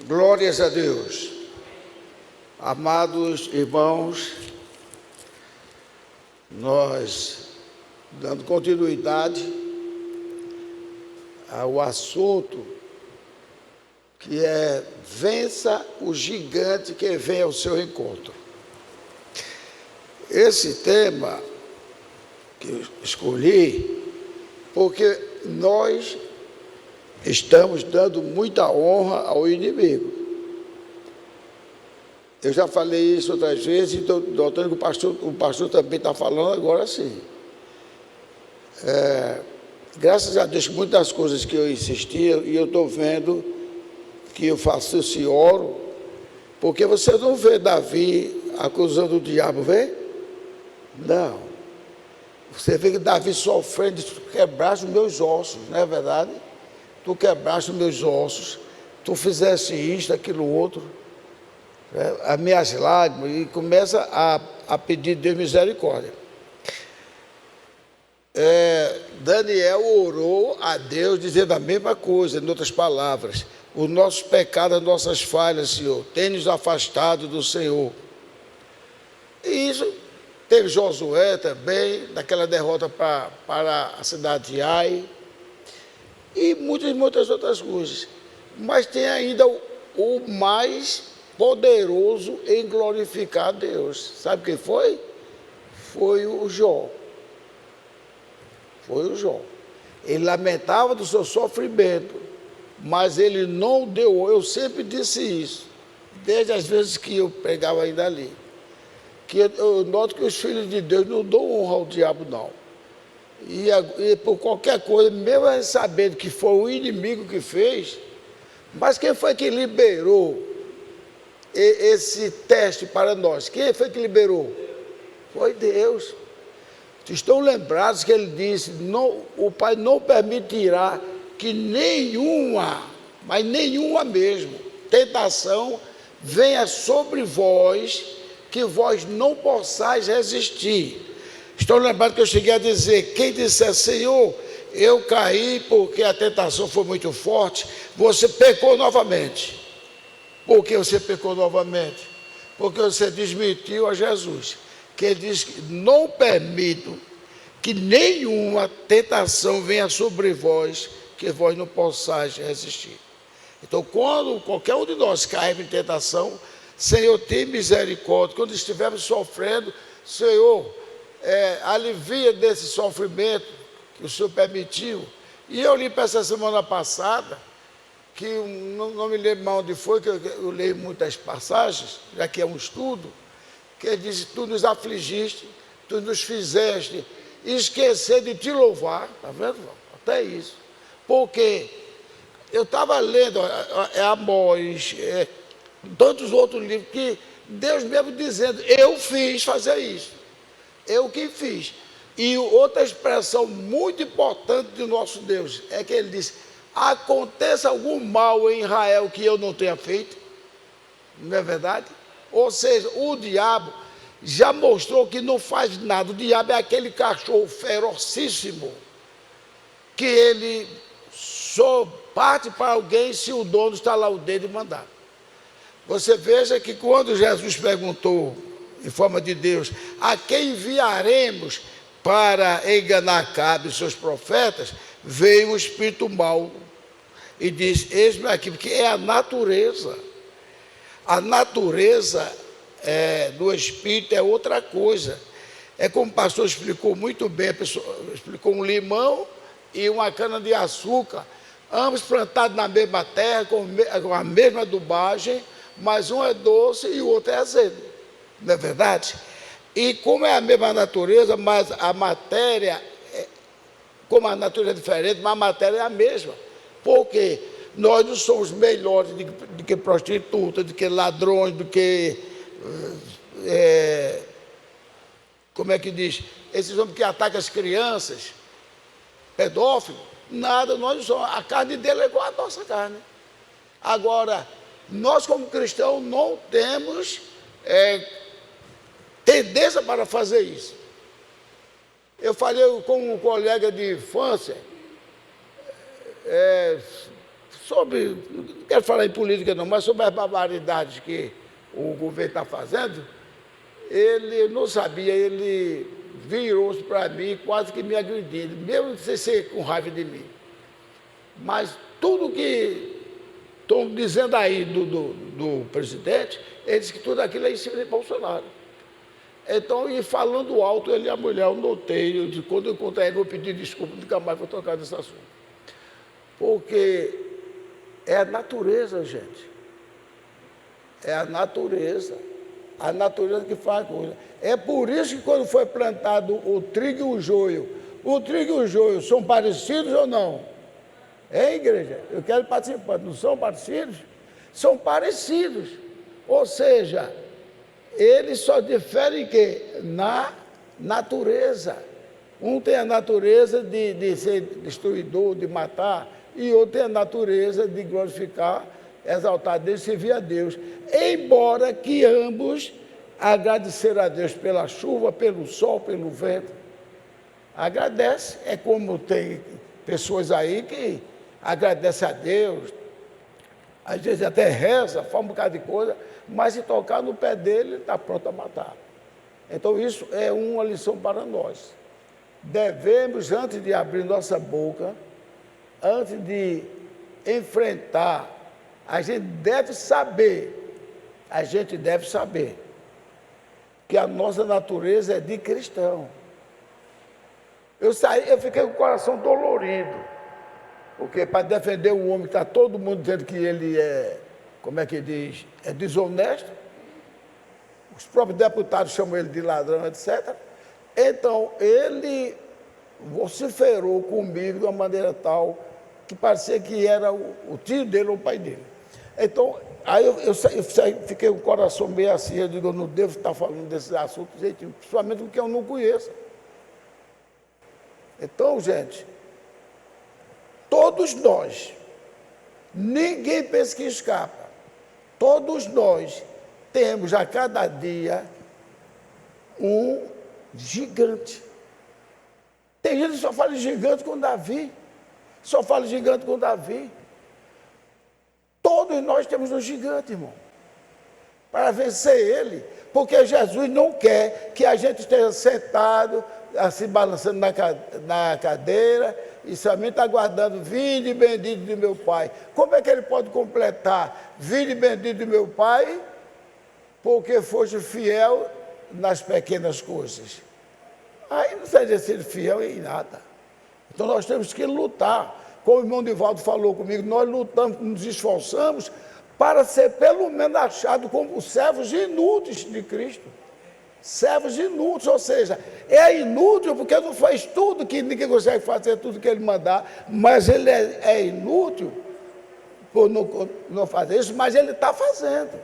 Glórias a Deus. Amados irmãos, nós, dando continuidade ao assunto que é vença o gigante que vem ao seu encontro. Esse tema que eu escolhi, porque nós estamos dando muita honra ao inimigo. Eu já falei isso outras vezes, e estou notando que o pastor também está falando agora sim. Graças a Deus, muitas coisas que eu insistia, e eu estou vendo que eu faço esse oro, porque você não vê Davi acusando o diabo, vê? Não. Você vê que Davi sofrendo, tu quebraste os meus ossos, não é verdade? Tu quebraste os meus ossos, tu fizeste isto, aquilo, outro, as minhas lágrimas, e começa a pedir Deus misericórdia. Daniel orou a Deus dizendo a mesma coisa, em outras palavras: os nossos pecados, as nossas falhas, Senhor, tem-nos afastado do Senhor. E isso teve Josué também, naquela derrota para a cidade de Ai, e muitas outras coisas. Mas tem ainda o mais poderoso em glorificar a Deus. Sabe quem foi? Foi o Jó. Foi o Jó. Ele lamentava do seu sofrimento, mas ele não deu. Eu sempre disse isso, desde as vezes que eu pregava ainda ali, que eu noto que os filhos de Deus não dão honra ao diabo, não. E por qualquer coisa, mesmo sabendo que foi o inimigo que fez, mas quem foi que liberou esse teste para nós? Quem foi que liberou? Foi Deus. Estão lembrados que ele disse: não, o Pai não permitirá que nenhuma, mas nenhuma mesmo, tentação venha sobre vós, que vós não possais resistir. Estão lembrados que eu cheguei a dizer: quem disser, Senhor, eu caí porque a tentação foi muito forte, você pecou novamente. Por que você pecou novamente? Porque você desmentiu a Jesus, que ele diz que não permito que nenhuma tentação venha sobre vós, que vós não possais resistir. Então, quando qualquer um de nós cair em tentação, Senhor, tem misericórdia. Quando estivermos sofrendo, Senhor, alivia desse sofrimento que o Senhor permitiu. E eu li para essa semana passada, que não me lembro mais onde foi, que eu leio muitas passagens, já que é um estudo, que ele diz: tu nos afligiste, tu nos fizeste esquecer de te louvar. Está vendo? Até isso. Porque eu estava lendo Amós, tantos outros livros, que Deus mesmo dizendo: eu fiz fazer isso, eu que fiz. E outra expressão muito importante do nosso Deus é que ele diz: aconteça algum mal em Israel que eu não tenha feito. Não é verdade? Ou seja, o diabo já mostrou que não faz nada. O diabo é aquele cachorro ferocíssimo, que ele só parte para alguém se o dono está lá o dedo e mandar. Você veja que quando Jesus perguntou, em forma de Deus, a quem enviaremos para enganar Acabe e seus profetas, veio o espírito mau e disse: eis-me aqui, porque é a natureza. A natureza do espírito é outra coisa. É como o pastor explicou muito bem, a pessoa explicou: um limão e uma cana de açúcar, ambos plantados na mesma terra, com a mesma adubagem, mas um é doce e o outro é azedo. Não é verdade? E como é a mesma natureza, mas a matéria, como a natureza é diferente, mas a matéria é a mesma. Por quê? Nós não somos melhores do que prostitutas, do que ladrões, do que... como é que diz? Esses homens que atacam as crianças, pedófilos, nada, nós não somos. A carne dele é igual à nossa carne. Agora, nós como cristãos não temos tendência para fazer isso. Eu falei com um colega de infância, sobre, não quero falar em política não, mas sobre as barbaridades que o governo está fazendo, ele não sabia, ele virou-se para mim quase que me agredindo, mesmo sem ser com raiva de mim. Mas tudo que estão dizendo aí do presidente, ele disse que tudo aquilo é em cima de Bolsonaro. Então, e falando alto, ele e a mulher, eu notei, quando eu encontrar ele, eu vou pedir desculpa, nunca mais vou tocar nesse assunto. Porque é a natureza, gente. É a natureza que faz a coisa. É por isso que quando foi plantado o trigo e o joio são parecidos ou não? É, igreja? Eu quero participar, não são parecidos? São parecidos. Ou seja, eles só diferem em quê? Na natureza. Um tem a natureza de ser destruidor, de matar, e outro tem a natureza de glorificar, exaltar Deus e servir a Deus. Embora que ambos agradeceram a Deus pela chuva, pelo sol, pelo vento. Agradece. É como tem pessoas aí que agradecem a Deus, às vezes até reza, faz um bocado de coisa, mas se tocar no pé dele, ele está pronto a matar. Então isso é uma lição para nós. Devemos, antes de abrir nossa boca, antes de enfrentar, a gente deve saber que a nossa natureza é de cristão. Eu fiquei com o coração dolorido, porque para defender um homem que está todo mundo dizendo que ele é, como é que diz, é desonesto, os próprios deputados chamam ele de ladrão, etc. Então, ele vociferou comigo de uma maneira tal que parecia que era o tio dele ou o pai dele. Então, aí eu fiquei com o coração meio assim, eu digo, eu não devo estar falando desses assuntos, principalmente porque eu não conheço. Então, gente, todos nós, ninguém pensa que escapa, todos nós temos a cada dia um gigante. Tem gente que só fala de gigante com Davi, Todos nós temos um gigante, irmão, para vencer ele, porque Jesus não quer que a gente esteja sentado, assim, balançando na cadeira, e somente aguardando, vinde bendito de meu Pai. Como é que ele pode completar, vinde bendito de meu Pai, porque foste fiel nas pequenas coisas? Aí não seja ser fiel em nada. Então nós temos que lutar. Como o irmão Divaldo falou comigo, nós lutamos, nos esforçamos para ser pelo menos achados como servos inúteis de Cristo. Servos inúteis, ou seja, é inútil porque não faz tudo, que ninguém consegue fazer tudo que ele mandar, mas ele é inútil por não fazer isso, mas ele está fazendo.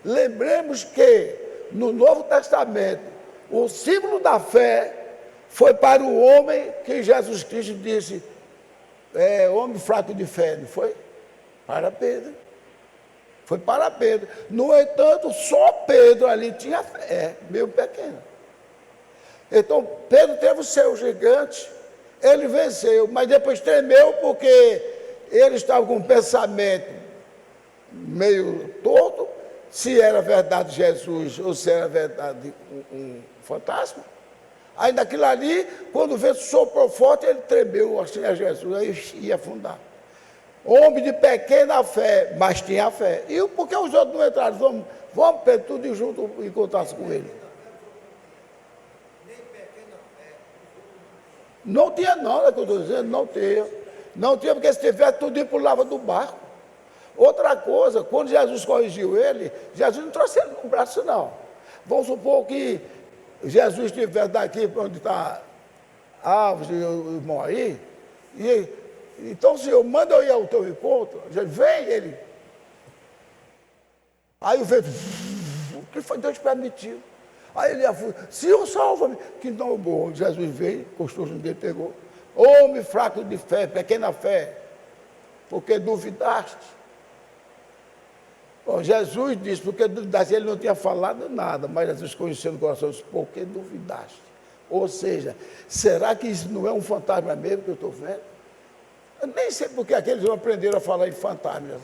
Lembremos que no Novo Testamento, o símbolo da fé foi para o homem que Jesus Cristo disse, homem fraco de fé, não foi? Para Pedro. Foi para Pedro. No entanto, só Pedro ali tinha fé, meio pequena. Então, Pedro teve o seu gigante, ele venceu, mas depois tremeu porque ele estava com um pensamento meio torto, se era verdade Jesus ou se era verdade um fantasma. Aí naquilo ali, quando o vento soprou forte, ele tremeu assim a Jesus, aí ia afundar. Homem de pequena fé, mas tinha fé. E por que os outros não entraram? Vamos Pedro, tudo junto encontrar-se com ele. Não tinha não, é o que eu estou dizendo, não tinha. Não tinha, porque se tivesse, tudo pulava do barco. Outra coisa, quando Jesus corrigiu ele, Jesus não trouxe ele no braço, não. Vamos supor que Jesus estivesse daqui para onde está Alves e o irmão aí, então, Senhor, manda eu ir ao teu encontro. Vem ele. Aí o vento, o que foi Deus permitiu? Aí ele Senhor, salva-me. Que não, bom. Jesus veio, encostou no dele, pegou. Homem fraco de fé, pequena fé, porque duvidaste. Bom, Jesus disse, porque duvidaste, ele não tinha falado nada, mas Jesus conheceu no coração, disse, porque duvidaste. Ou seja, será que isso não é um fantasma mesmo que eu estou vendo? Eu nem sei porque aqueles não aprenderam a falar em fantasma.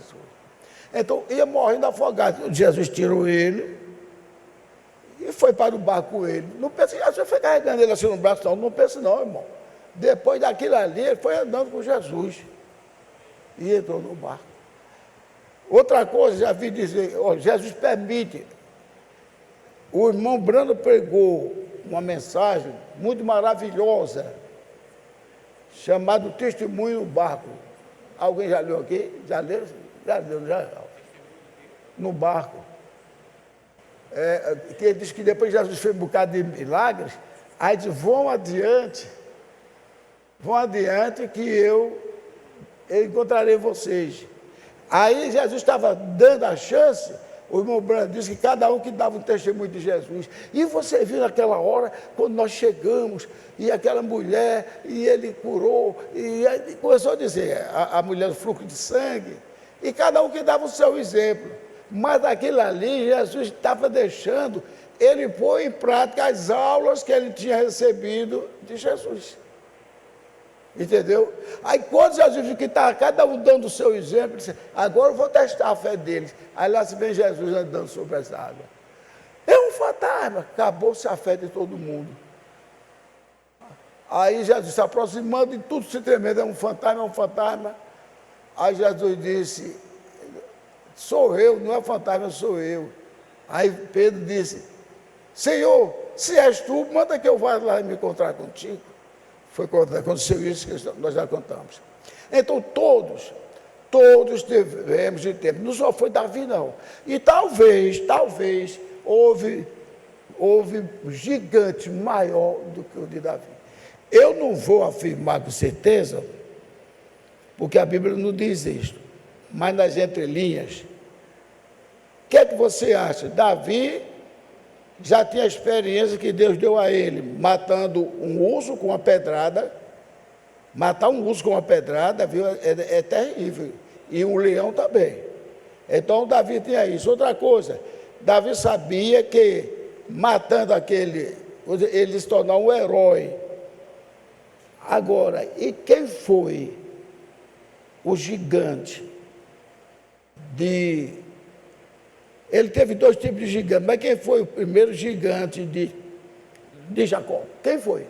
Então, ia morrendo afogado. Jesus tirou ele e foi para o barco com ele. Não pense que Jesus foi carregando ele assim no braço, não. Não pense não, irmão. Depois daquilo ali, ele foi andando com Jesus. E entrou no barco. Outra coisa, já vi dizer, Jesus permite. O irmão Brando pregou uma mensagem muito maravilhosa, chamada Testemunho no Barco. Alguém já leu aqui? Já leu? Já leu, já. No barco. Que ele diz que depois Jesus fez um bocado de milagres, aí diz, vão adiante que eu encontrarei vocês. Aí Jesus estava dando a chance, o irmão Brando disse que cada um que dava um testemunho de Jesus. E você viu naquela hora, quando nós chegamos, e aquela mulher, e ele curou, e começou a dizer, a mulher do fluxo de sangue, e cada um que dava o seu exemplo. Mas aquilo ali, Jesus estava deixando, ele pôr em prática as aulas que ele tinha recebido de Jesus. Entendeu? Aí quando Jesus viu que estava cada um dando o seu exemplo, disse, agora eu vou testar a fé deles. Aí lá se vê Jesus andando sobre essa água. É um fantasma. Acabou-se a fé de todo mundo. Aí Jesus se aproximando e tudo se tremendo, é um fantasma, é um fantasma. Aí Jesus disse, sou eu, não é fantasma, sou eu. Aí Pedro disse, Senhor, se és tu, manda que eu vá lá me encontrar contigo. Foi quando aconteceu isso que nós já contamos. Então, todos tivemos de tempo. Não só foi Davi, não. E talvez, houve um gigante maior do que o de Davi. Eu não vou afirmar com certeza, porque a Bíblia não diz isto. Mas nas entrelinhas, o que é que você acha? Davi já tinha a experiência que Deus deu a ele, matando um urso com uma pedrada. Matar um urso com uma pedrada, viu, é terrível. E um leão também. Então, Davi tinha isso. Outra coisa, Davi sabia que, matando aquele, ele se tornou um herói. Agora, e quem foi o gigante de... Ele teve dois tipos de gigantes, mas quem foi o primeiro gigante de Jacó? Quem foi?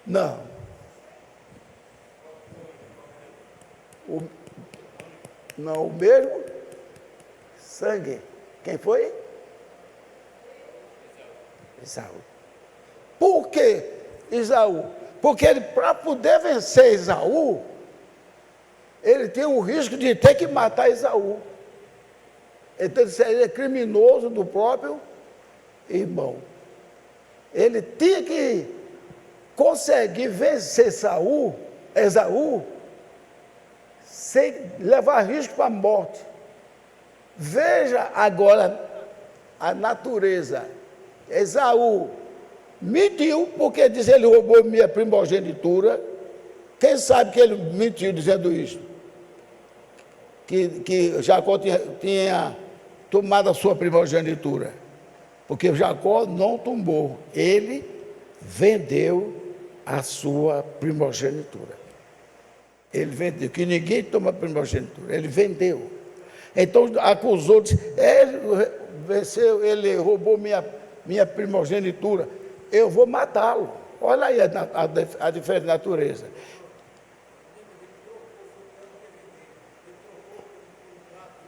Não. Não, o mesmo sangue. Quem foi? Esaú. Por que Esaú? Porque ele, para poder vencer Esaú, ele tem o risco de ter que matar Esaú. Então, ele seria criminoso do próprio irmão. Ele tinha que conseguir vencer Esaú, sem levar risco para a morte. Veja agora a natureza. Esaú mentiu, porque diz ele roubou minha primogenitura. Quem sabe que ele mentiu dizendo isso? Que Jacó tinha tomado a sua primogenitura. Porque Jacó não tombou, ele vendeu a sua primogenitura. Ele vendeu, que ninguém toma primogenitura, ele vendeu. Então acusou, disse, ele venceu, ele roubou minha primogenitura, eu vou matá-lo. Olha aí a diferente natureza.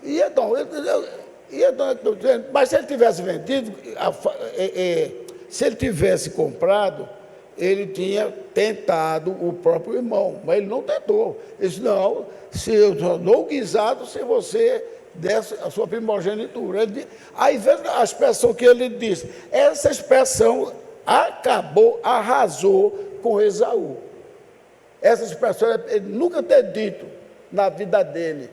E então, mas se ele tivesse vendido, se ele tivesse comprado, ele tinha tentado o próprio irmão, mas ele não tentou. Ele disse, não, se eu tornou guisado, se você desse a sua primogenitura. Aí veja a expressão que ele disse. Essa expressão arrasou com Esaú. Essa expressão ele nunca ter dito na vida dele.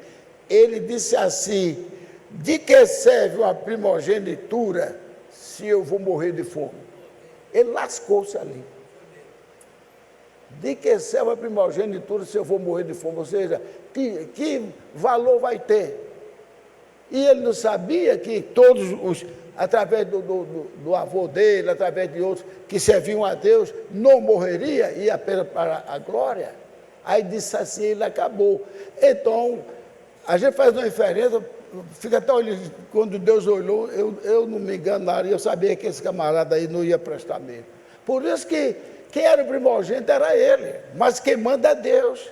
Ele disse assim, de que serve uma primogenitura se eu vou morrer de fome? Ele lascou-se ali. De que serve a primogenitura se eu vou morrer de fome? Ou seja, que valor vai ter? E ele não sabia que todos através do avô dele, através de outros que serviam a Deus, não morreria, ia apenas para a glória. Aí disse assim, ele acabou. Então, a gente faz uma diferença, fica até olhando, quando Deus olhou, eu não me enganaria, eu sabia que esse camarada aí não ia prestar mesmo. Por isso que quem era o primogênito era ele, mas quem manda é Deus.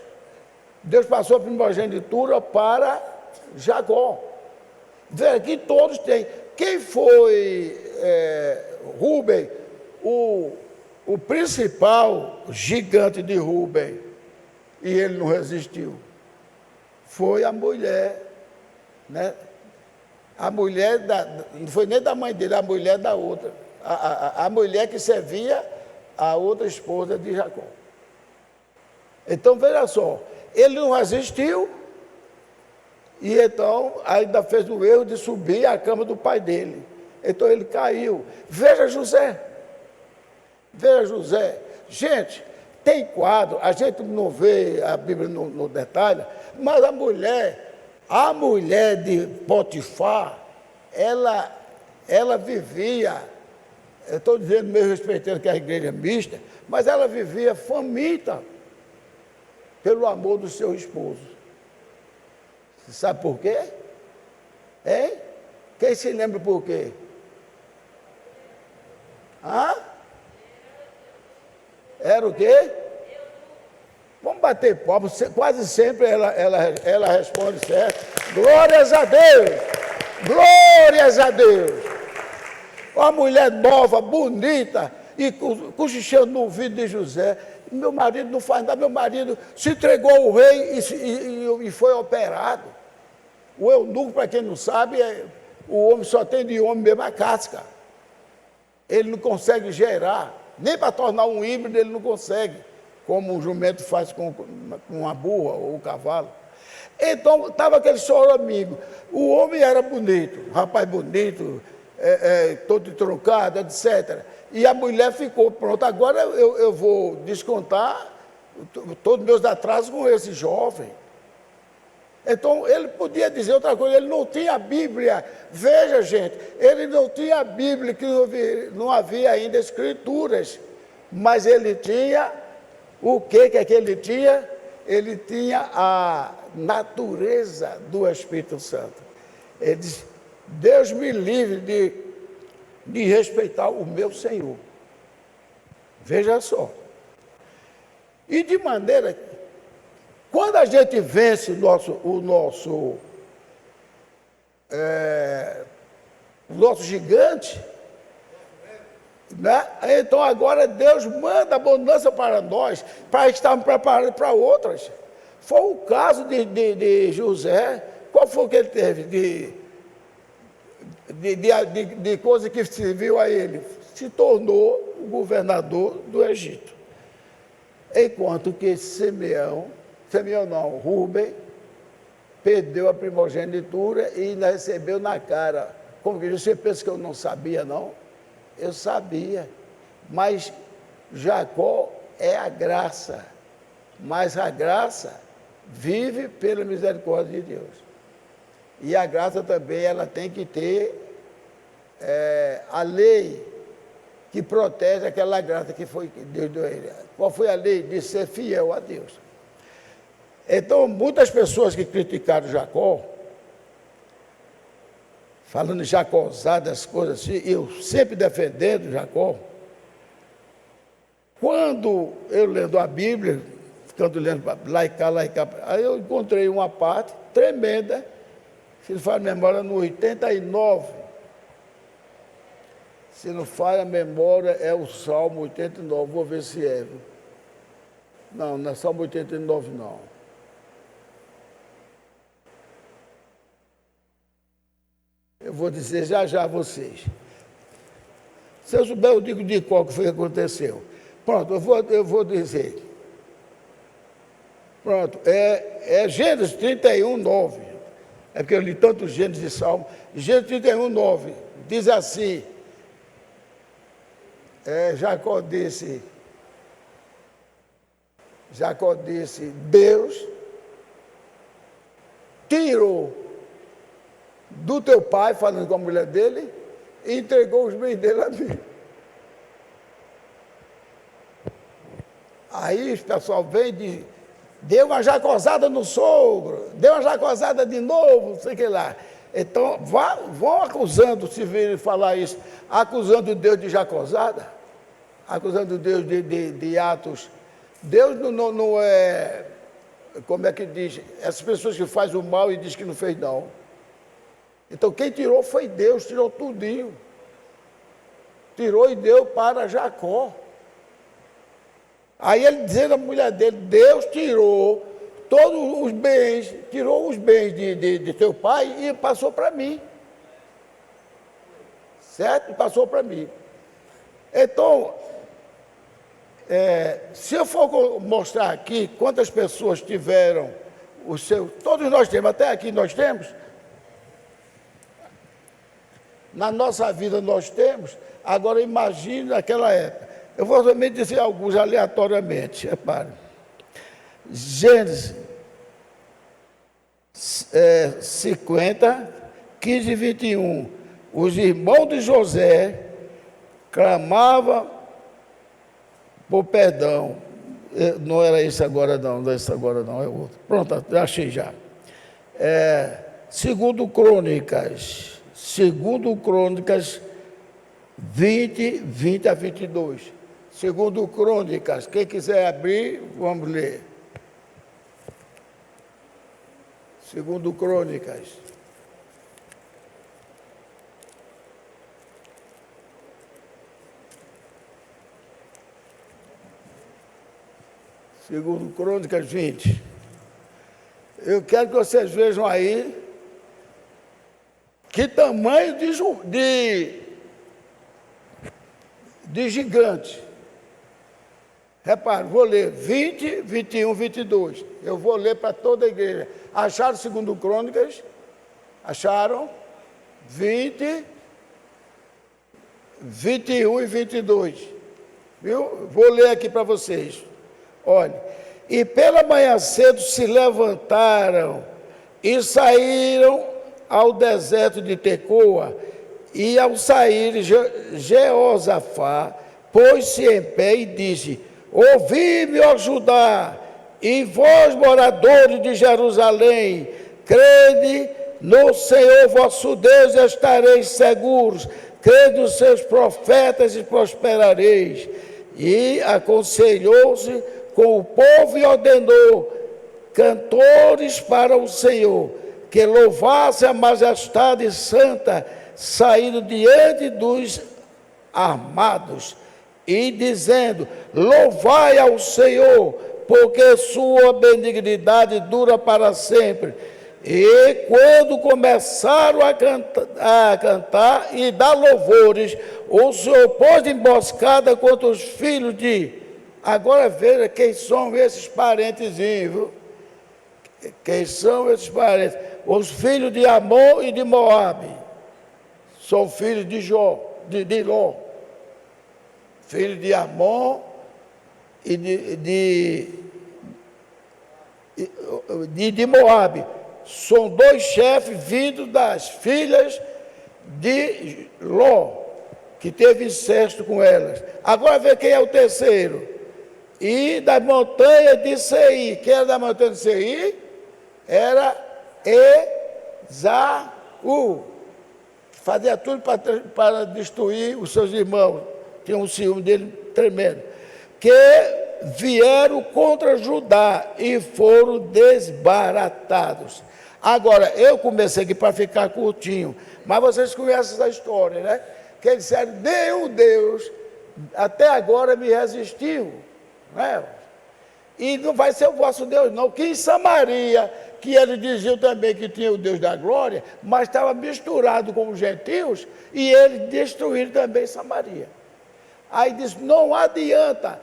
Deus passou a primogenitura para Jacó. Veja, aqui todos têm. Quem foi Rúben, o principal gigante de Rúben, e ele não resistiu? Foi a mulher, né? A mulher, não foi nem da mãe dele, a mulher da outra. A mulher que servia a outra esposa de Jacó. Então, veja só, ele não resistiu, e então ainda fez o erro de subir à cama do pai dele. Então ele caiu. Veja José. Veja José. Gente, tem quadro, a gente não vê a Bíblia no detalhe, mas a mulher de Potifar, ela vivia, eu estou dizendo meio respeitando que a igreja é mista, mas ela vivia faminta pelo amor do seu esposo. Você sabe por quê? Hein? Quem se lembra por quê? Hã? Era o quê? Vamos bater palmas, quase sempre ela responde certo. Glórias a Deus! Glórias a Deus! Uma mulher nova, bonita, e cochichando no ouvido de José. Meu marido não faz nada, meu marido se entregou ao rei e foi operado. O eunuco, para quem não sabe, o homem só tem de homem mesmo a casca. Ele não consegue gerar, nem para tornar um híbrido ele não consegue, como um jumento faz com uma burra ou um cavalo. Então, estava aquele choramingo. O homem era bonito, um rapaz bonito, todo troncado, etc. E a mulher ficou, pronto, agora eu vou descontar todos os meus atrasos com esse jovem. Então, ele podia dizer outra coisa, ele não tinha a Bíblia. Veja, gente, ele não tinha a Bíblia, que não havia ainda escrituras, mas ele tinha, o que é que ele tinha? Ele tinha a natureza do Espírito Santo. Ele disse, Deus me livre de respeitar o meu Senhor. Veja só. E de maneira que, quando a gente vence o nosso gigante, né? Então agora Deus manda abundância para nós, para estarmos preparados para outras. Foi o caso de José. Qual foi o que ele teve de coisa que serviu a ele? Se tornou o governador do Egito. Enquanto que Rúben perdeu a primogenitura e ainda recebeu na cara. Como que você pensa que eu não sabia, não? Eu sabia, mas Jacó é a graça, mas a graça vive pela misericórdia de Deus. E a graça também, ela tem que ter a lei que protege aquela graça que foi que Deus deu a ele. Qual foi a lei? De ser fiel a Deus. Então, muitas pessoas que criticaram Jacó, falando de Jacózadas, coisas assim, eu sempre defendendo Jacó. Quando eu lendo a Bíblia, ficando lendo lá e cá, aí eu encontrei uma parte tremenda, se não falha a memória, no 89. Se não falha a memória, é o Salmo 89, vou ver se é. Não, não é Salmo 89, não. Eu vou dizer já a vocês. Se eu souber, eu digo de qual que foi que aconteceu. Pronto, eu vou dizer. Pronto, é Gênesis 31, 9. É porque eu li tanto Gênesis e Salmo. Gênesis 31, 9. Diz assim. Jacó disse, Deus tirou do teu pai, falando com a mulher dele, e entregou os bens dele a mim. Aí o pessoal vem e diz, deu uma jacosada no sogro, deu uma jacosada de novo, não sei o que lá. Então, vão acusando, se virem falar isso, acusando Deus de jacosada, acusando Deus de atos. Deus não é, como é que diz, essas pessoas que fazem o mal e diz que não fez não. Então, quem tirou foi Deus, tirou tudinho. Tirou e deu para Jacó. Aí ele dizendo à mulher dele, Deus tirou todos os bens, tirou os bens de teu pai e passou para mim. Certo? E passou para mim. Então, se eu for mostrar aqui quantas pessoas tiveram o seu, todos nós temos, até aqui nós temos, na nossa vida nós temos, agora imagine naquela época. Eu vou somente dizer alguns aleatoriamente, repare. Gênesis 50, 15 e 21. Os irmãos de José clamavam por perdão. Não era esse agora não, não é esse agora não, é outro. Pronto, já achei já. Segundo Crônicas 20 a 22. Segundo Crônicas, quem quiser abrir, vamos ler. Segundo Crônicas. Segundo Crônicas 20. Eu quero que vocês vejam aí que tamanho de gigante. Repare, vou ler 20, 21, 22. Eu vou ler para toda a igreja. Acharam segundo Crônicas? Acharam? 20, 21 e 22. Viu? Vou ler aqui para vocês. Olha. E pela manhã cedo se levantaram e saíram ao deserto de Tecoa, e ao sair Jeosafá pôs-se em pé e disse, ouvi-me, ó Judá, e vós, moradores de Jerusalém, crede no Senhor vosso Deus e estareis seguros, crede nos seus profetas e prosperareis. E aconselhou-se com o povo e ordenou cantores para o Senhor, que louvasse a majestade santa, saindo diante dos armados, e dizendo, louvai ao Senhor, porque sua benignidade dura para sempre. E quando começaram a cantar e dar louvores, o Senhor pôs de emboscada contra os filhos de... Agora veja quem são esses parentezinhos, viu? Quem são esses parentes? Os filhos de Amon e de Moabe. São filhos de Ló. Filho de Amon e de Moabe. São dois chefes vindos das filhas de Ló, que teve incesto com elas. Agora vê quem é o terceiro. E da montanha de Seir. Quem era da montanha de Seir? Era Esaú. Fazia tudo para destruir os seus irmãos. Tinha um ciúme dele tremendo. Que vieram contra Judá e foram desbaratados. Agora, eu comecei aqui para ficar curtinho, mas vocês conhecem essa história, né? Que eles disseram, nenhum Deus até agora me resistiu. Né? E não vai ser o vosso Deus não, que em Samaria, que eles diziam também que tinha o Deus da glória, mas estava misturado com os gentios, e eles destruíram também Samaria. Aí disse, não adianta,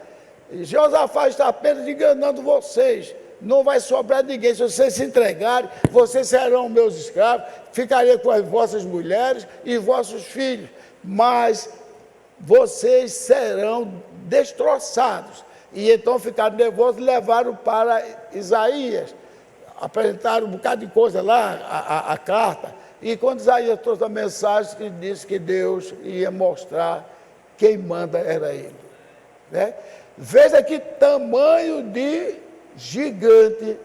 Josafá está apenas enganando vocês, não vai sobrar ninguém, se vocês se entregarem, vocês serão meus escravos, ficarei com as vossas mulheres e vossos filhos, mas vocês serão destroçados. E então ficaram nervosos e levaram para Isaías, apresentaram um bocado de coisa lá, a carta, E quando Isaías trouxe a mensagem, que disse que Deus ia mostrar quem manda era ele. Né? Veja que tamanho de gigante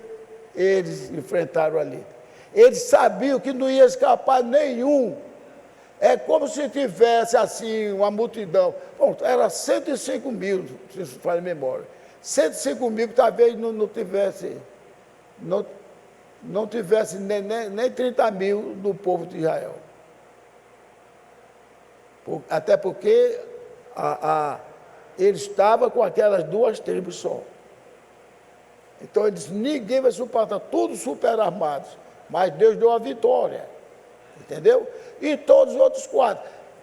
eles enfrentaram ali. Eles sabiam que não ia escapar nenhum. É como se tivesse assim uma multidão. Bom, era 105 mil, se faz memória. 105 mil que talvez não tivesse, não tivesse nem 30 mil do povo de Israel. Até porque ele estava com aquelas duas tribos só. Então ele disse, ninguém vai suportar, todos super armados. Mas Deus deu a vitória. Entendeu? E todos os outros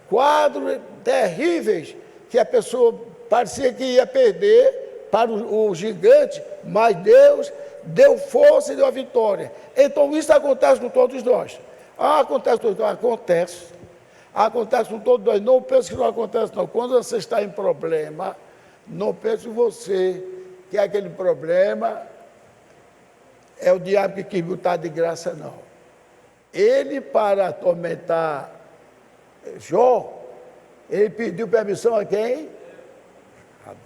quadros terríveis, que a pessoa parecia que ia perder para o gigante, mas Deus deu força e deu a vitória. Então isso acontece com todos nós. Acontece com todos nós? Acontece. Acontece com todos nós. Não pense que não acontece, não. Quando você está em problema, não pense em você, que aquele problema é o diabo que quis botar de graça, não. Ele, para atormentar Jó, ele pediu permissão a quem? A Deus.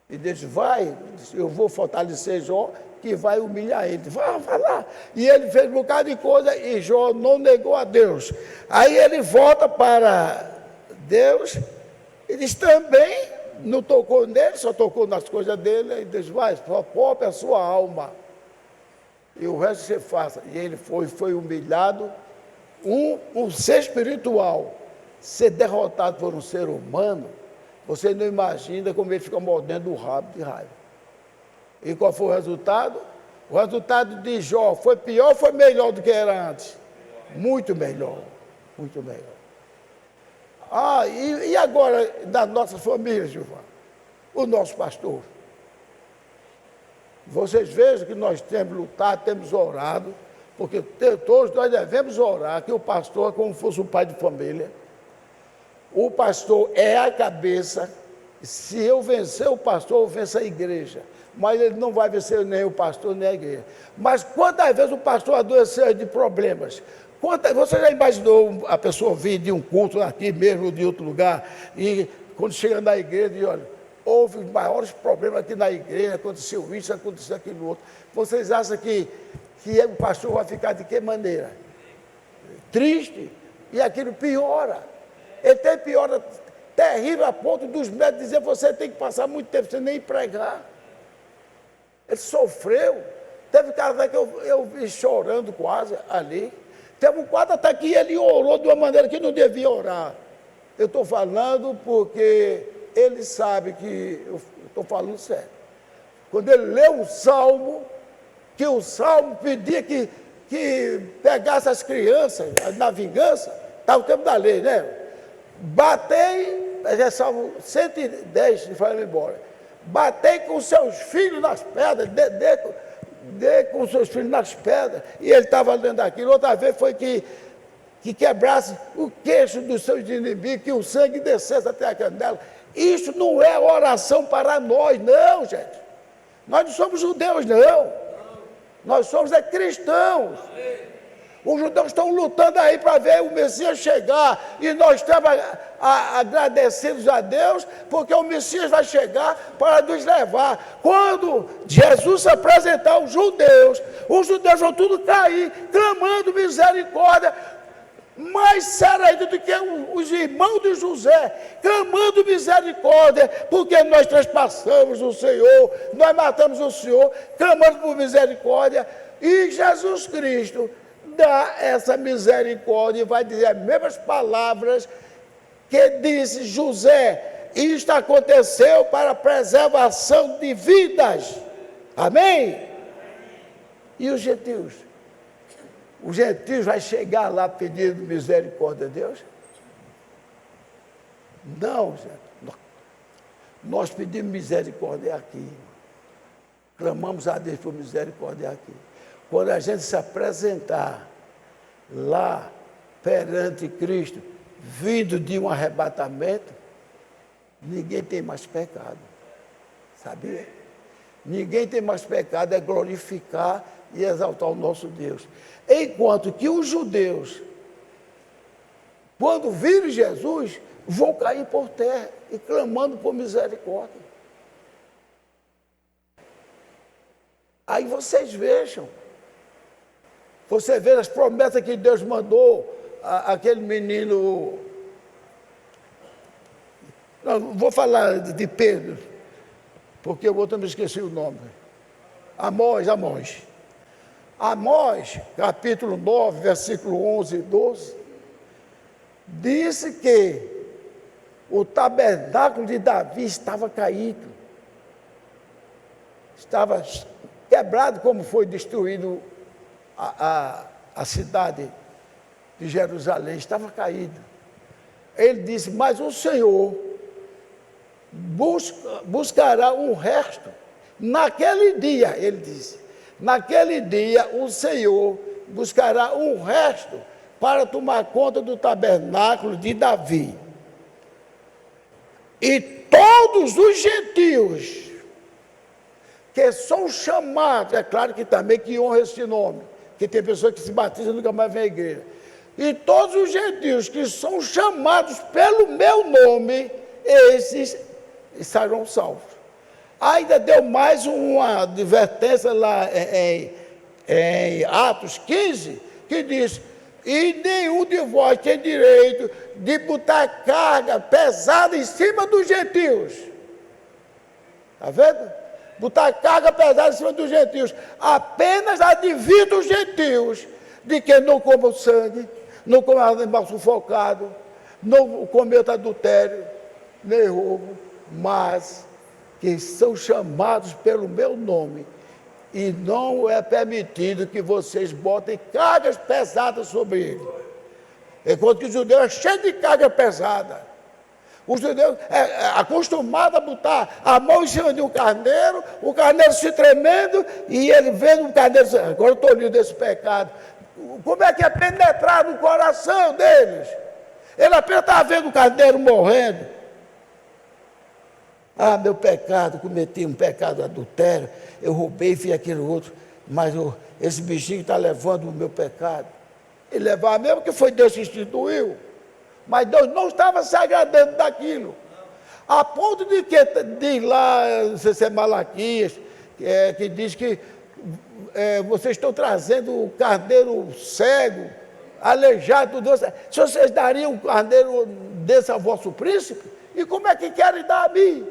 E Deus vai, eu vou fortalecer Jó, que vai humilhar ele. Vai lá. E ele fez um bocado de coisa e Jó não negou a Deus. Aí ele volta para Deus e diz também, não tocou nele, só tocou nas coisas dele, e Deus vai, pobre a sua alma. E o resto você faça. E ele foi humilhado. Um ser espiritual ser derrotado por um ser humano, você não imagina como ele fica mordendo o rabo de raiva. E qual foi o resultado? O resultado de Jó foi pior ou foi melhor do que era antes? Muito melhor. Muito melhor. E agora, das nossas famílias, Gilvan? O nosso pastor. Vocês vejam que nós temos lutado, temos orado, porque todos nós devemos orar, que o pastor é como se fosse um pai de família. O pastor é a cabeça. Se eu vencer o pastor, eu venço a igreja. Mas ele não vai vencer nem o pastor, nem a igreja. Mas quantas vezes o pastor adoeceu de problemas? Você já imaginou a pessoa vir de um culto aqui mesmo, de outro lugar, e quando chega na igreja, diz, olha, houve os maiores problemas aqui na igreja, aconteceu isso, aconteceu aquilo outro. Vocês acham que o pastor vai ficar de que maneira? Triste, e aquilo piora. Ele tem piora terrível a ponto dos médicos dizer que você tem que passar muito tempo sem nem pregar. Ele sofreu. Teve casos até que eu vi chorando quase ali. Teve um quadro até que ele orou de uma maneira que não devia orar. Eu estou falando porque ele sabe que eu estou falando sério. Quando ele leu o Salmo, que o Salmo pedia que pegasse as crianças na vingança, está o tempo da lei, né? Batei, é Salmo 110, se fala embora. Batei com seus filhos nas pedras, dê com seus filhos nas pedras. E ele estava lendo aquilo. Outra vez foi que quebrasse o queixo dos seus inimigos, que o sangue descesse até a canela. Isso não é oração para nós, não, gente. Nós não somos judeus, não. Nós somos cristãos. Os judeus estão lutando aí para ver o Messias chegar. E nós estamos agradecidos a Deus, porque o Messias vai chegar para nos levar. Quando Jesus se apresentar aos judeus, os judeus vão tudo cair, clamando misericórdia. Mais sério ainda do que os irmãos de José, clamando misericórdia, porque nós trespassamos o Senhor, nós matamos o Senhor, clamando por misericórdia, e Jesus Cristo dá essa misericórdia e vai dizer as mesmas palavras que disse José, isto aconteceu para a preservação de vidas. Amém? E os gentios? Os gentios vai chegar lá pedindo misericórdia a Deus? Não, gente. Nós pedimos misericórdia aqui. Clamamos a Deus por misericórdia aqui. Quando a gente se apresentar lá perante Cristo, vindo de um arrebatamento, ninguém tem mais pecado. Sabia? Ninguém tem mais pecado, é glorificar e exaltar o nosso Deus. Enquanto que os judeus, quando virem Jesus, vão cair por terra e clamando por misericórdia. Aí vocês vejam. Você vê as promessas que Deus mandou àquele menino. Não vou falar de Pedro, porque o outro me esqueci o nome. Amós, capítulo 9, versículo 11 e 12, disse que o tabernáculo de Davi estava caído, estava quebrado, como foi destruído a cidade de Jerusalém, estava caído. Ele disse, mas o Senhor buscará o resto. Naquele dia, ele disse, naquele dia o Senhor buscará o resto para tomar conta do tabernáculo de Davi. E todos os gentios que são chamados, é claro que também que honra esse nome, que tem pessoas que se batizam e nunca mais vem à igreja. E todos os gentios que são chamados pelo meu nome, esses estarão salvos. Ainda deu mais uma advertência lá em Atos 15, que diz, e nenhum de vós tem direito de botar carga pesada em cima dos gentios. Está vendo? Botar carga pesada em cima dos gentios. Apenas advirta os gentios de que não comam sangue, não comam animal sufocado, não cometam adultério, nem roubo, mas que são chamados pelo meu nome. E não é permitido que vocês botem cargas pesadas sobre ele. Enquanto que o judeu é cheio de carga pesada. O judeu é acostumado a botar a mão em cima de um carneiro, o carneiro se tremendo, e ele vendo o carneiro, agora eu estou livre desse pecado. Como é que é penetrar no coração deles? Ele apenas estava vendo o carneiro morrendo. Ah, meu pecado, cometi um pecado de adultério, eu roubei e fiz aquilo outro, mas esse bichinho está levando o meu pecado. Ele levava mesmo que foi Deus que instituiu, mas Deus não estava se agradando daquilo. A ponto de que diz lá, não sei se é Malaquias, que diz que vocês estão trazendo o carneiro cego, aleijado, Deus. Se vocês dariam um carneiro desse ao vosso príncipe, e como é que querem dar a mim?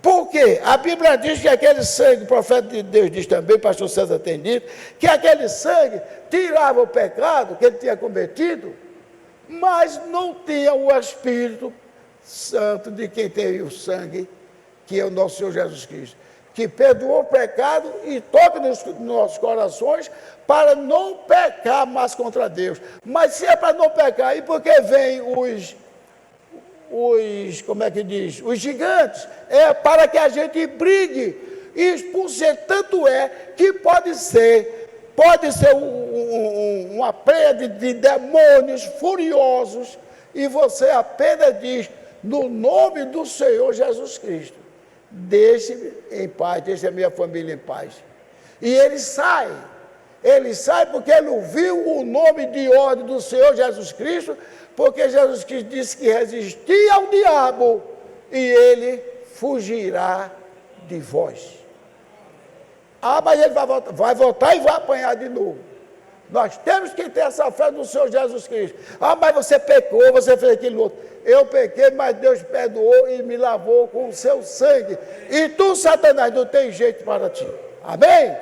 Por quê? A Bíblia diz que aquele sangue, o profeta de Deus diz também, pastor César tem dito, que aquele sangue tirava o pecado que ele tinha cometido, mas não tinha o Espírito Santo de quem tem o sangue, que é o nosso Senhor Jesus Cristo, que perdoou o pecado e toca nos nossos corações para não pecar mais contra Deus. Mas se é para não pecar, e por que vem os gigantes? É para que a gente brigue e expulse. Tanto é que pode ser uma preia de demônios furiosos, e você apenas diz, no nome do Senhor Jesus Cristo, deixe-me em paz, deixe a minha família em paz. E ele sai porque ele ouviu o nome de ordem do Senhor Jesus Cristo, porque Jesus Cristo disse que resistia ao diabo e ele fugirá de vós. Ah, mas ele vai voltar e vai apanhar de novo. Nós temos que ter essa fé no Senhor Jesus Cristo. Ah, mas você pecou, você fez aquilo outro. Eu pequei, mas Deus perdoou e me lavou com o seu sangue. E tu, Satanás, não tem jeito para ti. Amém?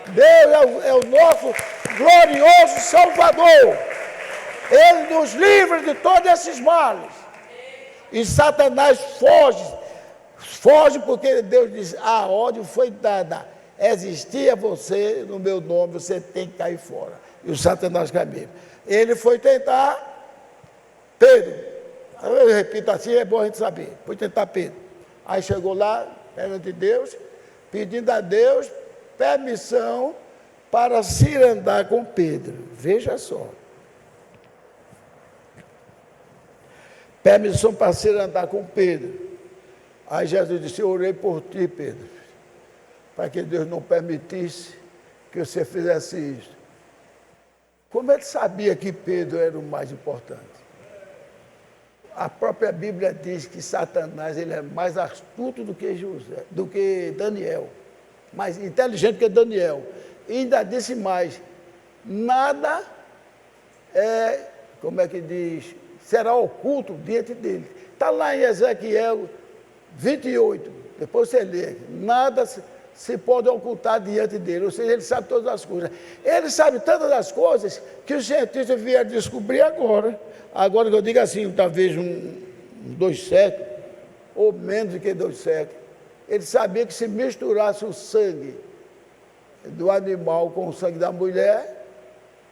Deus é o nosso glorioso Salvador. Ele nos livra de todos esses males. E Satanás foge porque Deus diz, a ordem foi dada. Existia você no meu nome, você tem que cair fora. E o Satanás caminha. Ele foi tentar Pedro. Eu repito assim, é bom a gente saber. Foi tentar Pedro. Aí chegou lá, perante Deus, pedindo a Deus permissão para se andar com Pedro. Veja só. Permissão para se andar com Pedro. Aí Jesus disse, eu orei por ti, Pedro, para que Deus não permitisse que você fizesse isso. Como ele sabia que Pedro era o mais importante? A própria Bíblia diz que Satanás ele é mais astuto do que Daniel, mais inteligente que Daniel. E ainda disse mais, nada como é que diz, será oculto diante dele. Está lá em Ezequiel 28, depois você lê, nada se pode ocultar diante dele, ou seja, ele sabe todas as coisas. Ele sabe tantas as coisas que os cientistas vieram descobrir agora que eu digo assim, talvez 2 séculos, ou menos do que 2 séculos, ele sabia que se misturasse o sangue do animal com o sangue da mulher,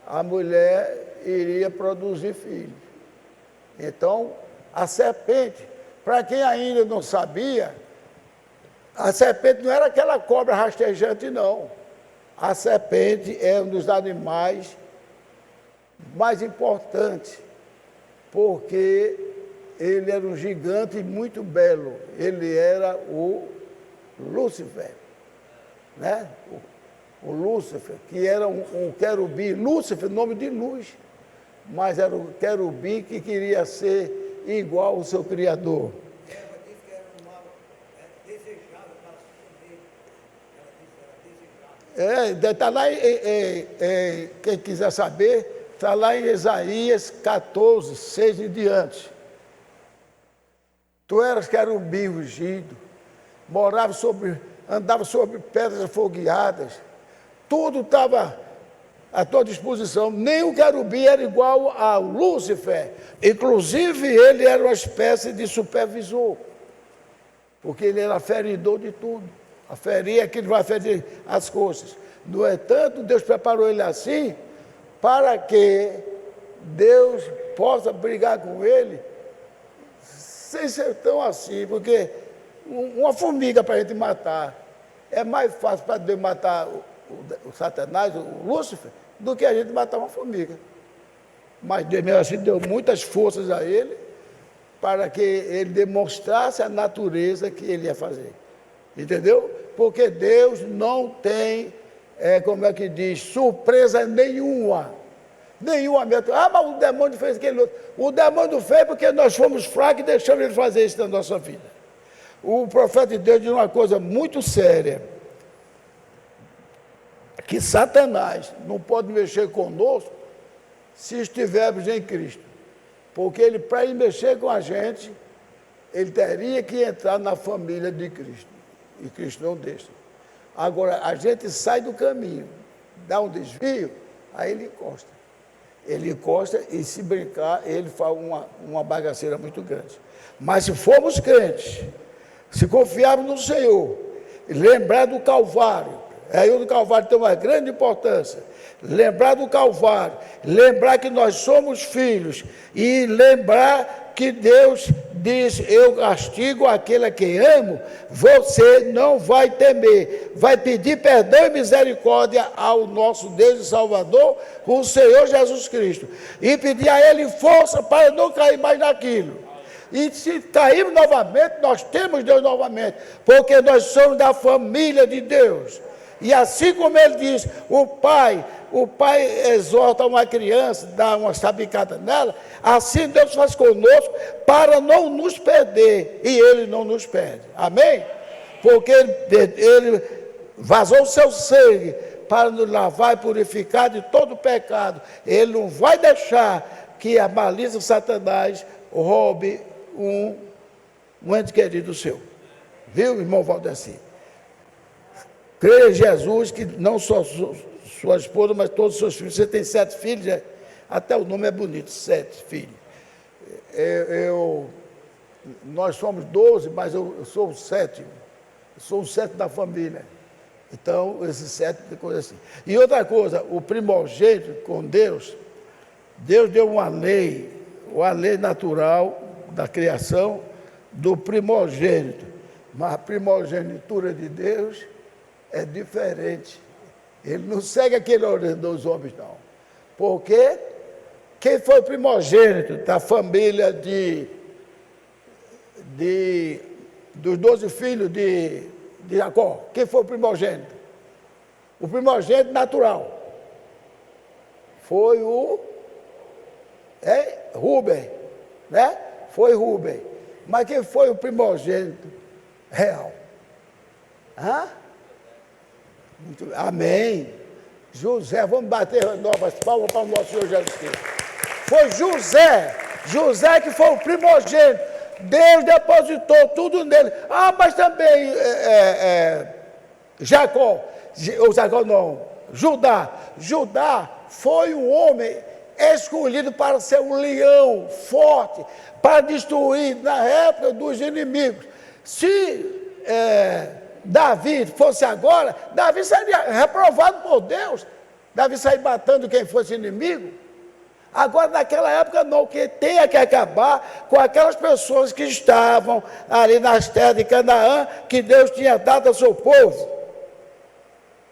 a mulher iria produzir filhos. Então, a serpente, para quem ainda não sabia, a serpente não era aquela cobra rastejante, não. A serpente é um dos animais mais importantes, porque ele era um gigante muito belo. Ele era o Lúcifer, né? O Lúcifer, que era um querubim. Lúcifer, nome de luz, mas era um querubim que queria ser igual ao seu Criador. Está lá, quem quiser saber, está lá em Isaías 14, 6 em diante. Tu eras querubim ungido, andava sobre pedras afogueadas, tudo estava à tua disposição, nem o querubim era igual ao Lúcifer, inclusive ele era uma espécie de supervisor, porque ele era aferidor de tudo, aferia aquilo que vai aferir as coisas. No entanto, Deus preparou ele assim, para que Deus possa brigar com ele, sem ser tão assim, porque uma formiga para a gente matar, é mais fácil para Deus matar o Satanás, o Lúcifer, do que a gente matar uma formiga. Mas Deus mesmo assim deu muitas forças a ele, para que ele demonstrasse a natureza que ele ia fazer. Entendeu? Porque Deus não tem, como é que diz, surpresa nenhuma. Nenhuma meta. Mas o demônio fez aquele outro. O demônio fez porque nós fomos fracos e deixamos ele fazer isso na nossa vida. O profeta de Deus diz uma coisa muito séria, que Satanás não pode mexer conosco se estivermos em Cristo. Porque ele, para ir mexer com a gente, ele teria que entrar na família de Cristo. E Cristo não deixa. Agora, a gente sai do caminho, dá um desvio, aí ele encosta. Ele encosta e, se brincar, ele faz uma bagaceira muito grande. Mas se formos crentes, se confiarmos no Senhor, lembrar do Calvário, aí o do Calvário tem uma grande importância. Lembrar do Calvário, lembrar que nós somos filhos e lembrar que Deus diz, eu castigo aquele a quem amo, você não vai temer, vai pedir perdão e misericórdia ao nosso Deus e Salvador, o Senhor Jesus Cristo, e pedir a Ele força para não cair mais naquilo. E se cairmos novamente, nós temos Deus novamente, porque nós somos da família de Deus. E assim como ele diz, o pai exorta uma criança, dá uma sabicada nela, assim Deus faz conosco para não nos perder, e ele não nos perde, amém? Porque ele vazou o seu sangue para nos lavar e purificar de todo pecado. Ele não vai deixar que a malícia de Satanás roube um ente querido seu, viu, irmão Valdeci? Creia em Jesus, que não só sua esposa, mas todos os seus filhos. Você tem 7 filhos, até o nome é bonito, 7 filhos. Nós somos 12, mas eu sou o 7º. Eu sou o 7º da família. Então, esses 7, coisa assim. E outra coisa, o primogênito com Deus deu uma lei natural da criação do primogênito. Mas a primogenitura de Deus é diferente. Ele não segue aquele ordem dos homens, não. Porque quem foi primogênito da família de dos 12 filhos de Jacó, quem foi o primogênito? O primogênito natural foi o Rúben, né? Foi Rúben. Mas quem foi o primogênito real? Amém. José, vamos bater novas palmas para o nosso Senhor Jesus Cristo. Foi José que foi o primogênito. Deus depositou tudo nele. Mas também Judá foi um homem escolhido para ser um leão forte, para destruir na época dos inimigos. Se Davi fosse agora, Davi seria reprovado por Deus. Davi sair matando quem fosse inimigo. Agora, naquela época, não, que tinha que acabar com aquelas pessoas que estavam ali nas terras de Canaã, que Deus tinha dado ao seu povo.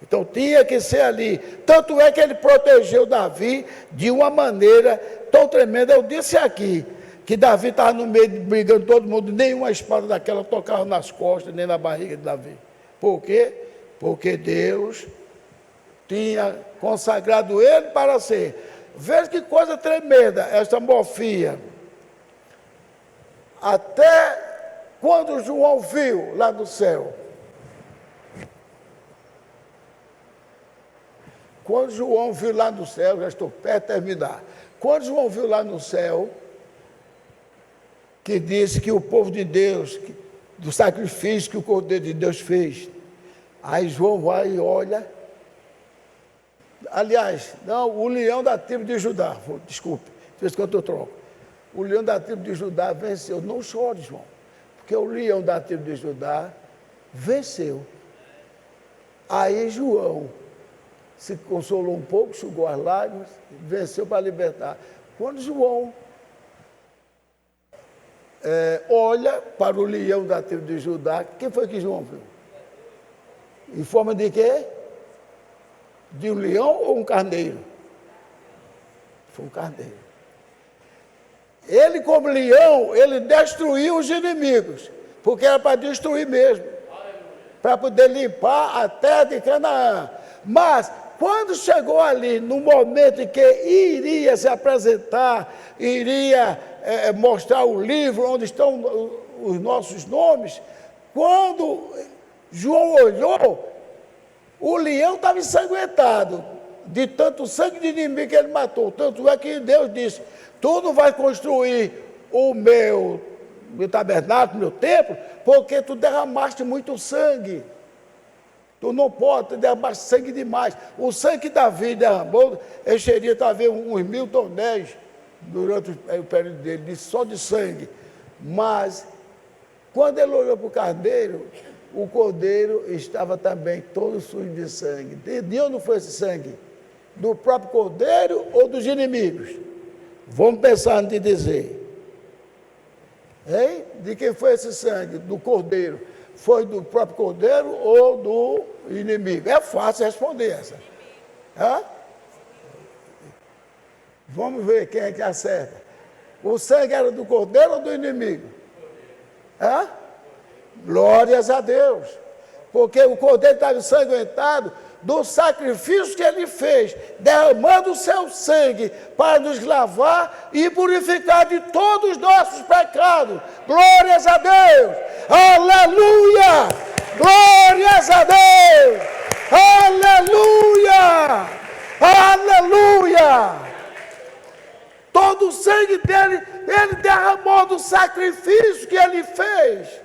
Então, tinha que ser ali. Tanto é que ele protegeu Davi de uma maneira tão tremenda. Eu disse aqui, que Davi estava no meio, brigando todo mundo, nenhuma espada daquela tocava nas costas, nem na barriga de Davi. Por quê? Porque Deus tinha consagrado ele para ser. Veja que coisa tremenda esta morfia. Até quando João viu lá no céu. Quando João viu lá no céu, já estou perto de terminar. Quando João viu lá no céu, que disse que o povo de Deus, do sacrifício que o Cordeiro de Deus fez, aí João vai e olha. Aliás, não, o leão da tribo de Judá, desculpe, fez quanto eu troco. O leão da tribo de Judá venceu. Não chore, João, porque o leão da tribo de Judá venceu. Aí João se consolou um pouco, enxugou as lágrimas, venceu para libertar. Quando João olha para o leão da tribo de Judá, quem foi que João viu? Em forma de quê? De um leão ou um carneiro? Foi um carneiro. Ele, como leão, ele destruiu os inimigos, porque era para destruir mesmo, para poder limpar a terra de Canaã. Mas, quando chegou ali, no momento em que iria se apresentar, iria mostrar o livro onde estão os nossos nomes, quando João olhou, o leão estava ensanguentado, de tanto sangue de inimigo que ele matou. Tanto é que Deus disse, tu não vai construir o meu tabernáculo, meu templo, porque tu derramaste muito sangue. Tu não pode derramar sangue demais. O sangue que Davi derramou, encheria talvez uns 1000 tonéis durante o período dele, só de sangue. Mas, quando ele olhou para o carneiro, o cordeiro estava também todo sujo de sangue. De onde foi esse sangue? Do próprio cordeiro ou dos inimigos? Vamos pensar antes de dizer. Hein? De quem foi esse sangue? Do cordeiro. Foi do próprio cordeiro ou do inimigo? É fácil responder essa. Vamos ver quem é que acerta. O sangue era do cordeiro ou do inimigo? Glórias a Deus. Porque o cordeiro estava ensanguentado do sacrifício que ele fez, derramando o seu sangue para nos lavar e purificar de todos os nossos pecados. Glórias a Deus! Aleluia! Glórias a Deus! Aleluia! Aleluia! Todo o sangue dele, ele derramou do sacrifício que ele fez.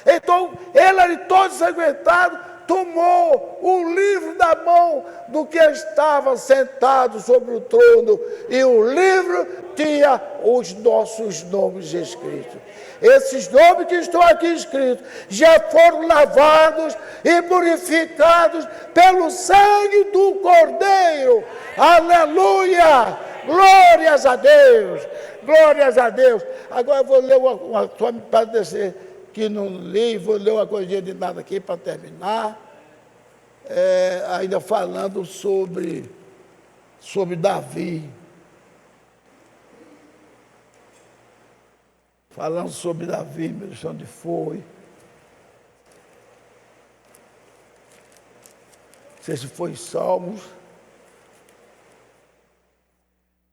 Então, ele ali todo ensanguentado, tomou o livro da mão do que estava sentado sobre o trono, e o livro tinha os nossos nomes escritos. Esses nomes que estão aqui escritos já foram lavados e purificados pelo sangue do Cordeiro. Aleluia! Glórias a Deus! Glórias a Deus! Agora eu vou ler só me parecer que não li, vou ler uma coisinha de nada aqui para terminar. Ainda falando sobre Davi. Falando sobre Davi, meu Deus, onde foi? sei se foi em Salmos.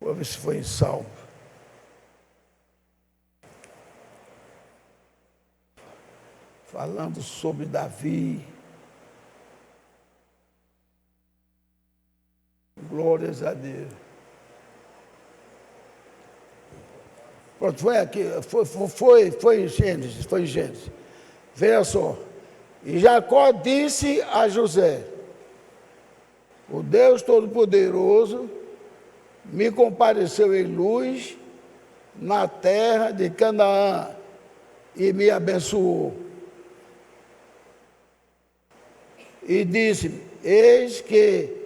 Vou ver se foi em Salmos. Falando sobre Davi. Glórias a Deus. Pronto, foi aqui, foi em Gênesis, foi em Gênesis. Veja só. E Jacó disse a José: o Deus Todo-Poderoso me compareceu em luz na terra de Canaã e me abençoou. E disse-me: eis que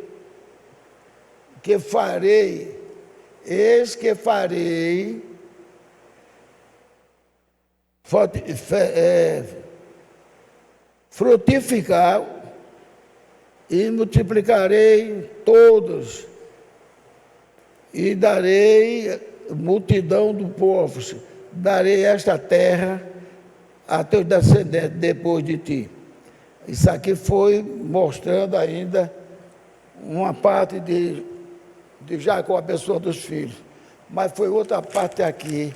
farei frutificar e multiplicarei todos e darei multidão do povo, darei esta terra a teus descendentes depois de ti. Isso aqui foi mostrando ainda uma parte de Jacó, a pessoa dos filhos. Mas foi outra parte aqui.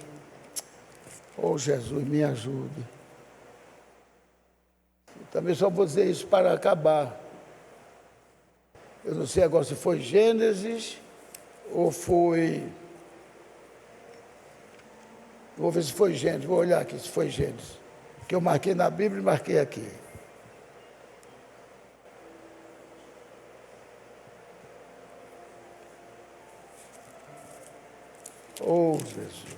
Oh, Jesus, me ajude. Também só vou dizer isso para acabar. Eu não sei agora se foi Gênesis ou foi... Vou ver se foi Gênesis, vou olhar aqui se foi Gênesis. Que eu marquei na Bíblia e marquei aqui. Oh, Jesus.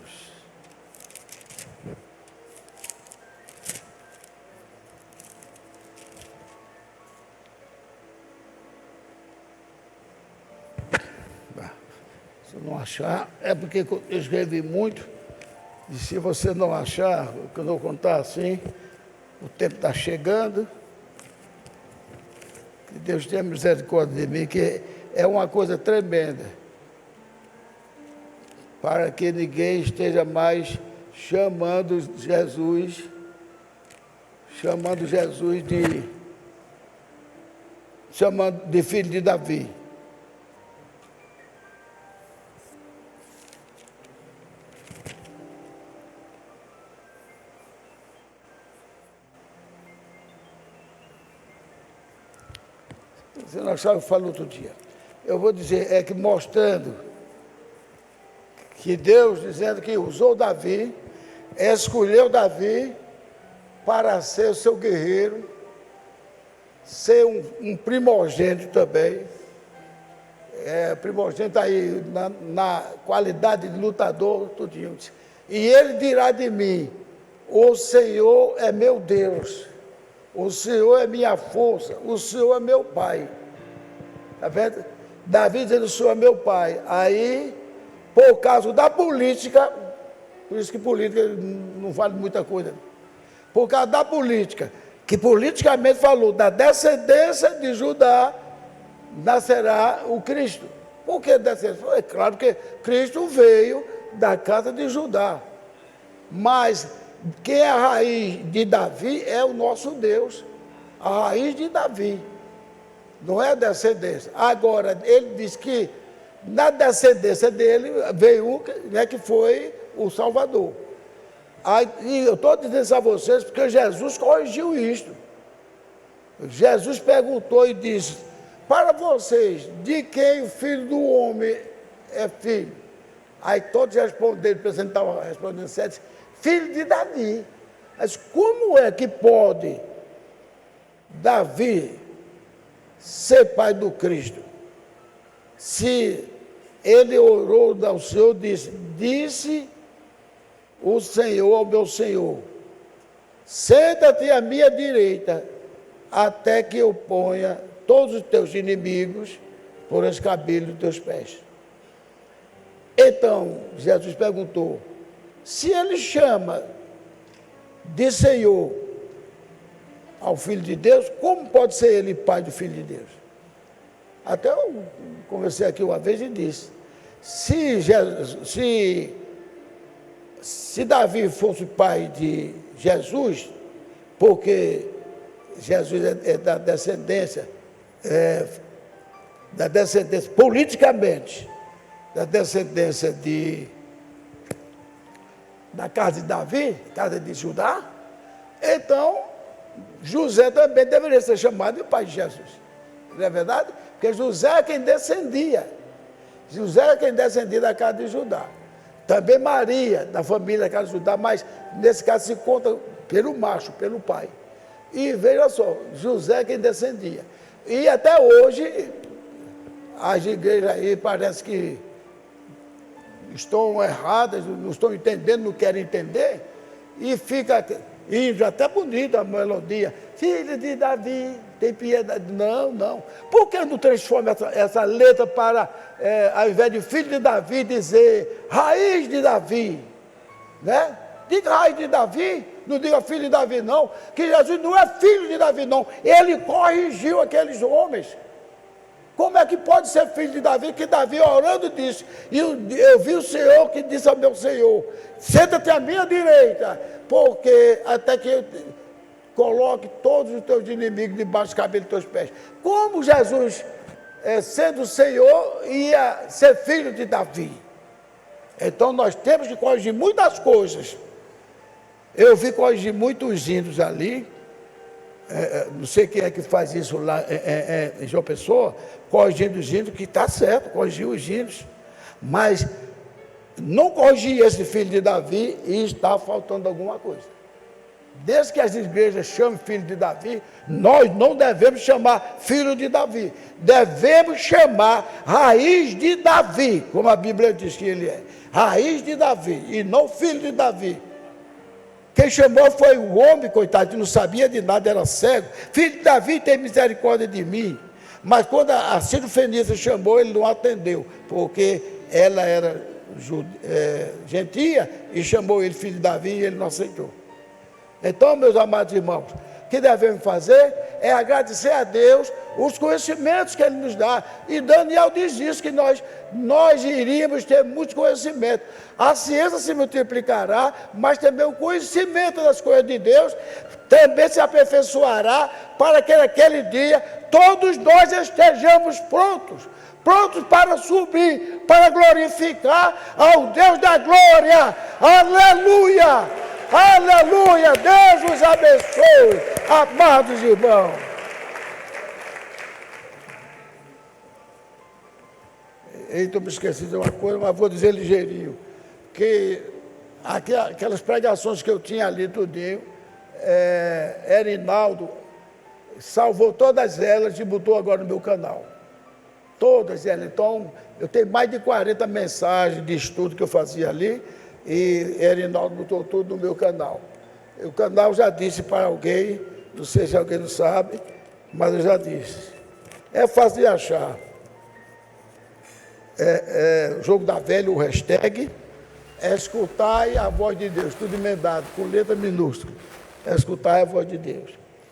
Se não achar, é porque eu escrevi muito, e se você não achar, quando eu contar assim, o tempo está chegando, que Deus tenha misericórdia de mim, que é uma coisa tremenda, para que ninguém esteja mais chamando Jesus de filho de Davi. Você não achava que eu falo outro dia. Eu vou dizer, é que mostrando que Deus, dizendo que usou Davi, escolheu Davi para ser o seu guerreiro, ser um primogênito também, primogênito aí na qualidade de lutador, tudinho. E ele dirá de mim: o Senhor é meu Deus, o Senhor é minha força, o Senhor é meu Pai. Está vendo? Davi dizendo: o Senhor é meu Pai. Aí, por causa da política, por isso que política não vale muita coisa, por causa da política, que politicamente falou, da descendência de Judá nascerá o Cristo. Por que descendência? É claro que Cristo veio da casa de Judá, mas quem é a raiz de Davi é o nosso Deus, a raiz de Davi, não é a descendência. Agora, ele diz que na descendência dele veio um, né, que foi o Salvador. Aí, e eu estou dizendo isso a vocês porque Jesus corrigiu isto. Jesus perguntou e disse: para vocês, de quem o Filho do Homem é filho? Aí todos responderam, o presidente estava respondendo certo: filho de Davi. Mas como é que pode Davi ser pai do Cristo? Se ele orou ao Senhor, disse o Senhor ao meu Senhor: senta-te à minha direita, até que eu ponha todos os teus inimigos por escabelo dos teus pés. Então, Jesus perguntou: se ele chama de Senhor ao Filho de Deus, como pode ser ele pai do Filho de Deus? Até eu conversei aqui uma vez e disse: se Davi fosse pai de Jesus, porque Jesus é da descendência da descendência, politicamente, da descendência da casa de Davi, casa de Judá, então José também deveria ser chamado de pai de Jesus. Não é verdade? Porque José é quem descendia. José é quem descendia da casa de Judá. Também Maria, da família da casa de Judá, mas nesse caso se conta pelo macho, pelo pai. E veja só, José é quem descendia. E até hoje, as igrejas aí parece que estão erradas, não estão entendendo, não querem entender, e fica indo até bonita a melodia. Filho de Davi, tem piedade. Não. Por que não transforma essa letra para, ao invés de filho de Davi, dizer raiz de Davi? Né? Diga raiz de Davi, não diga filho de Davi, não. Que Jesus não é filho de Davi, não. Ele corrigiu aqueles homens. Como é que pode ser filho de Davi? Que Davi orando disse, e eu vi o Senhor que disse ao meu Senhor, senta-te à minha direita, porque até que eu coloque todos os teus inimigos debaixo do cabelo dos teus pés. Como Jesus, sendo o Senhor, ia ser filho de Davi? Então nós temos que corrigir muitas coisas. Eu vi corrigir muitos hinos ali, não sei quem é que faz isso lá em João Pessoa, corrigindo os hinos, que está certo, corrigir os hinos, mas não corrigir esse filho de Davi e está faltando alguma coisa. Desde que as igrejas chamem filho de Davi, nós não devemos chamar filho de Davi, devemos chamar raiz de Davi, como a Bíblia diz que ele é, raiz de Davi, e não filho de Davi. Quem chamou foi o homem, coitado, que não sabia de nada, era cego. Filho de Davi, tem misericórdia de mim. Mas quando a Ciro Fenícia chamou, ele não atendeu, porque ela era gentia e chamou ele filho de Davi e ele não aceitou. Então, meus amados irmãos, o que devemos fazer é agradecer a Deus os conhecimentos que Ele nos dá. E Daniel diz isso, que nós iríamos ter muito conhecimento. A ciência se multiplicará, mas também o conhecimento das coisas de Deus também se aperfeiçoará para que naquele dia todos nós estejamos prontos para subir, para glorificar ao Deus da glória. Aleluia! Aleluia! Deus os abençoe, amados irmãos. Eita, eu me esqueci de uma coisa, mas vou dizer ligeirinho. Que aquelas pregações que eu tinha ali tudinho, Erinaldo salvou todas elas e botou agora no meu canal. Todas elas. Então, eu tenho mais de 40 mensagens de estudo que eu fazia ali, e Erinaldo botou tudo no meu canal. O canal já disse para alguém, não sei se alguém não sabe, mas eu já disse. É fácil de achar. Jogo da Velha, o hashtag, escutai a voz de Deus, tudo emendado, com letra minúscula. Escutai a voz de Deus.